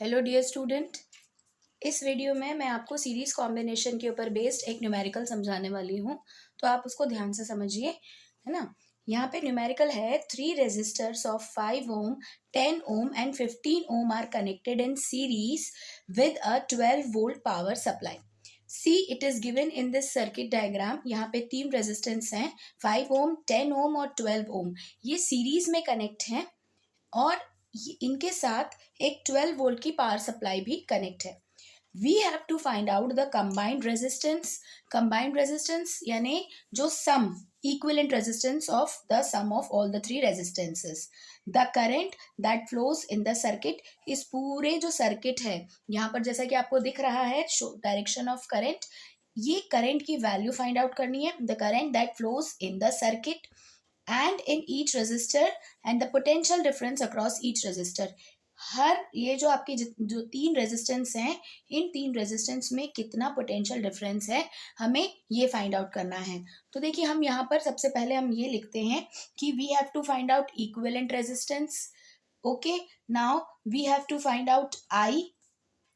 Hello dear student. इस video में मैं आपको सीरीज कॉम्बिनेशन के ऊपर बेस्ड एक न्यूमेरिकल समझाने वाली हूँ, तो आप उसको ध्यान से समझिए, है ना। यहाँ पे न्यूमेरिकल है 3 resistors of 5 ohm, 10 ohm and 15 ohm are connected in series with a 12 volt power supply. See it is given in this circuit diagram. यहाँ पे 3 रेजिस्टेंस हैं, 5 ohm, 10 ohm और 12 ohm। ये सीरीज में कनेक्ट हैं और इनके साथ एक 12 वोल्ट की पावर सप्लाई भी कनेक्ट है। We have to find out the combined resistance. Combined resistance यानी जो sum, equivalent resistance of the sum of all the 3 resistances. The current that flows in the circuit. इस पूरे जो circuit है यहाँ पर जैसा कि आपको दिख रहा है डायरेक्शन ऑफ करंट, ये करंट की वैल्यू फाइंड आउट करनी है। The current that flows in the circuit and in each resistor and the potential difference across each resistor। हर ये जो आपकी जो 3 रेजिस्टेंस हैं, इन 3 रेजिस्टेंस में कितना पोटेंशियल डिफरेंस है, हमें ये फाइंड आउट करना है। तो देखिए हम यहाँ पर सबसे पहले हम ये लिखते हैं कि we have to find out equivalent resistance. Okay, now we have to find out I,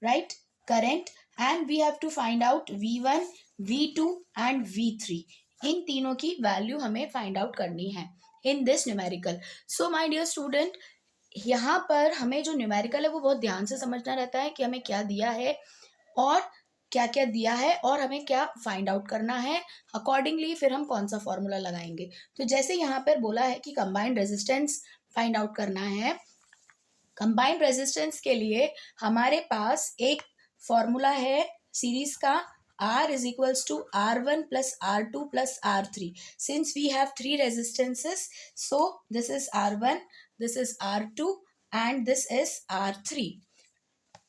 right, current, and we have to find out V1, V2 and V3। इन तीनों की वैल्यू हमें फाइंड आउट करनी है in this numerical. So my dear student, यहाँ पर हमें जो न्यूमेरिकल है वो बहुत ध्यान से समझना रहता है कि हमें क्या दिया है और क्या क्या दिया है और हमें क्या फाइंड आउट करना है। अकॉर्डिंगली फिर हम कौन सा फॉर्मूला लगाएंगे। तो जैसे यहाँ पर बोला है कि कंबाइंड रेजिस्टेंस फाइंड आउट करना है, कंबाइंड रेजिस्टेंस के लिए हमारे पास एक फॉर्मूला है सीरीज का, R is equals to R1 plus R2 plus R3। Since we have 3 resistances, so this is R1, this is R2 and this is R3।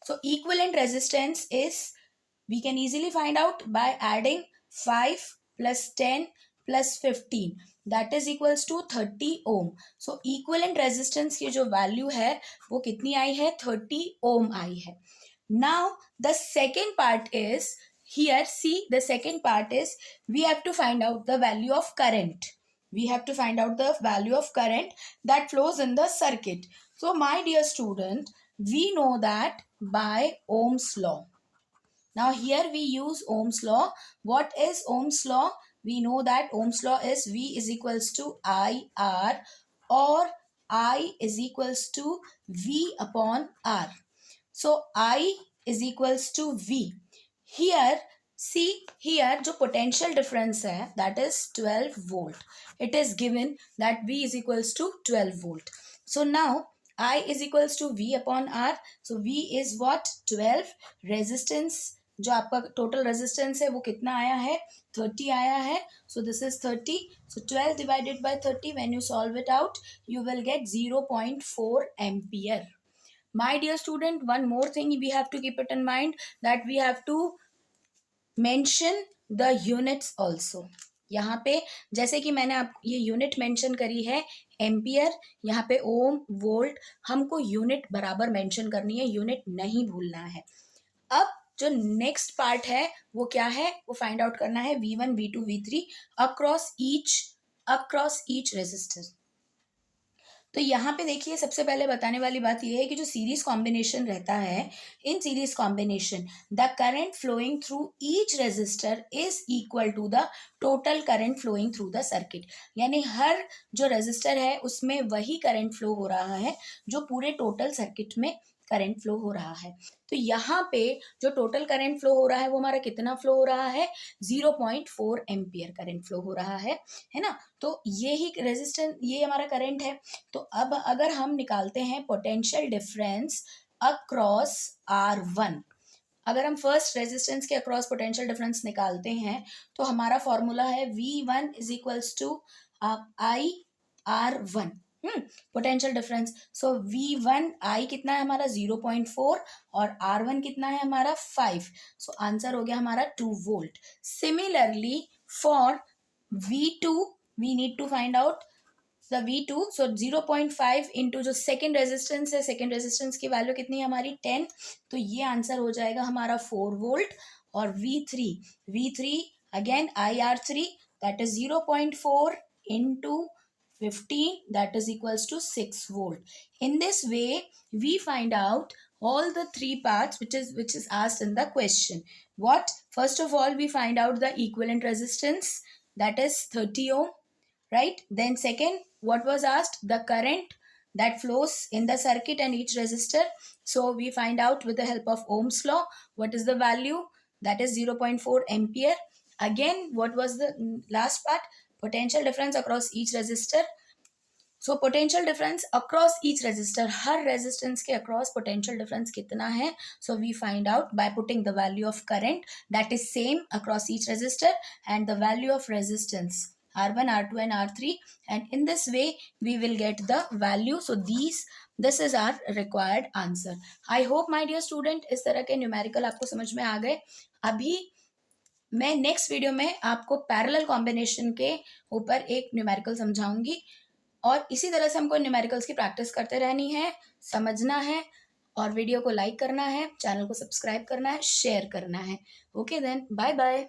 So equivalent resistance is, we can easily find out by adding 5 plus 10 plus 15, that is equals to 30 ohm। So equivalent resistance की जो value है वो कितनी आई है, 30 ohm आई है। Now the second part is, here see, the second part is we have to find out the value of current। We have to find out the value of current that flows in the circuit। So my dear student, we know that by Ohm's law। Now here we use Ohm's law। What is Ohm's law? We know that Ohm's law is V is equals to IR, or I is equals to V upon R। So I is equals to V। Here see, here जो potential difference है that is 12 volt। It is given that V is equals to 12 volt। So now I is equals to V upon R। So V is what, 12। resistance जो आपका total resistance है वो कितना आया है, 30 आया है। So this is 30। So 12 divided by 30, when you solve it out you will get 0.4 ampere. My dear student, one more thing we have to keep it in mind, that we have to mention the units also। यहाँ पे जैसे कि मैंने आप ये unit mention करी है ampere, यहाँ पे ओम, वोल्ट, हमको यूनिट बराबर मेंशन करनी है, यूनिट नहीं भूलना है। अब जो नेक्स्ट पार्ट है वो क्या है, वो फाइंड आउट करना है V1, V2, V3 across each resistor. तो यहाँ पे देखिए सबसे पहले बताने वाली बात यह है कि जो सीरीज कॉम्बिनेशन रहता है, in series combination the current flowing through each resistor is equal to the total current flowing through the circuit. यानी हर जो रेजिस्टर है उसमें वही करंट फ्लो हो रहा है जो पूरे टोटल सर्किट में करंट फ्लो हो रहा है। तो यहाँ पे जो टोटल करंट फ्लो हो रहा है वो हमारा कितना फ्लो हो रहा है, 0.4 एम्पियर करंट फ्लो हो रहा है ना। तो ये ही रेजिस्टेंस, ये हमारा करंट है। तो अब अगर हम निकालते हैं पोटेंशियल डिफरेंस अक्रॉस R1, अगर हम फर्स्ट रेजिस्टेंस के अक्रॉस पोटेंशियल डिफरेंस निकालते हैं तो हमारा फॉर्मूला है V1 is equals to IR1, potential difference. So V1 I कितना है हमारा 0.4 और R1 कितना है हमारा 5। सो आंसर हो गया हमारा 2 volt. Similarly for V2 we need to find out the V2। So 0.5 into जो सेकेंड रेजिस्टेंस है, सेकेंड रेजिस्टेंस की वैल्यू कितनी है हमारी 10, तो ये आंसर हो जाएगा हमारा 4 वोल्ट। और V3 again IR3 that is 0.4 into 15, that is equals to 6 volt। In this way we find out all the three parts which is asked in the question. What? First of all, we find out the equivalent resistance, that is 30 ohm, right? Then second, what was asked? The current that flows in the circuit and each resistor. So we find out with the help of Ohm's law what is the value, that is 0.4 ampere. Again, what was the last part? Potential difference across each resistor. So potential difference across each resistor, हर resistance के across potential difference कितना है? So we find out by putting the value of current that is same across each resistor and the value of resistance R1, R2 and R3, and in this way we will get the value. So this is our required answer. I hope my dear student इस तरह के numerical आपको समझ में आ गए. अभी मैं next video में आपको पैरेलल कॉम्बिनेशन के ऊपर एक न्यूमेरिकल समझाऊंगी, और इसी तरह से हमको न्यूमेरिकल्स की प्रैक्टिस करते रहनी है, समझना है, और वीडियो को लाइक करना है, चैनल को सब्सक्राइब करना है, शेयर करना है. Okay then, bye bye.